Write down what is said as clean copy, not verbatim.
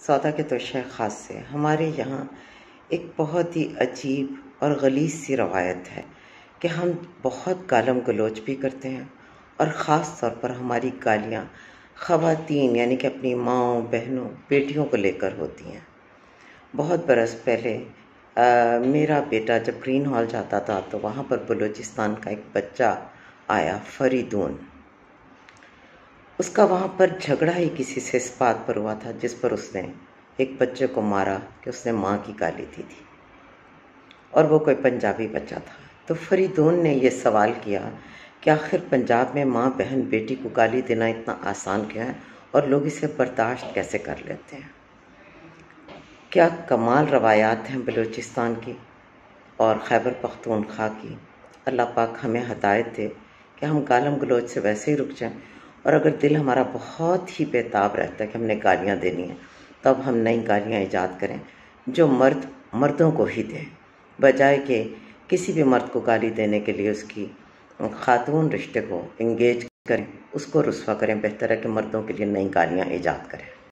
सौदा के तोशे ख़ास से हमारे यहाँ एक बहुत ही अजीब और गलीज़ सी रवायत है कि हम बहुत गालम गलोच भी करते हैं और ख़ास तौर पर हमारी गालियाँ ख़वातीन यानी कि अपनी माँओं, बहनों, बेटियों को लेकर होती हैं। बहुत बरस पहले मेरा बेटा जब ग्रीन हॉल जाता था तो वहाँ पर बलूचिस्तान का एक बच्चा आया, फरीदून। उसका वहाँ पर झगड़ा ही किसी से इस बात पर हुआ था जिस पर उसने एक बच्चे को मारा कि उसने माँ की गाली दी थी और वो कोई पंजाबी बच्चा था। तो फरीदून ने ये सवाल किया कि आखिर पंजाब में माँ, बहन, बेटी को गाली देना इतना आसान क्यों है और लोग इसे बर्दाश्त कैसे कर लेते हैं। क्या कमाल रवायात हैं बलूचिस्तान की और खैबर पख्तूनख्वा की। अल्लाह पाक हमें हिदायत दे कि हम गालम गलोच से वैसे ही रुक जाएं और अगर दिल हमारा बहुत ही बेताब रहता है कि हमने गालियाँ देनी है तब हम नई गालियाँ ईजाद करें जो मर्द मर्दों को ही दें, बजाय कि किसी भी मर्द को गाली देने के लिए उसकी खातून रिश्ते को इंगेज करें, उसको रुस्वा करें। बेहतर है कि मर्दों के लिए नई गालियाँ ईजाद करें।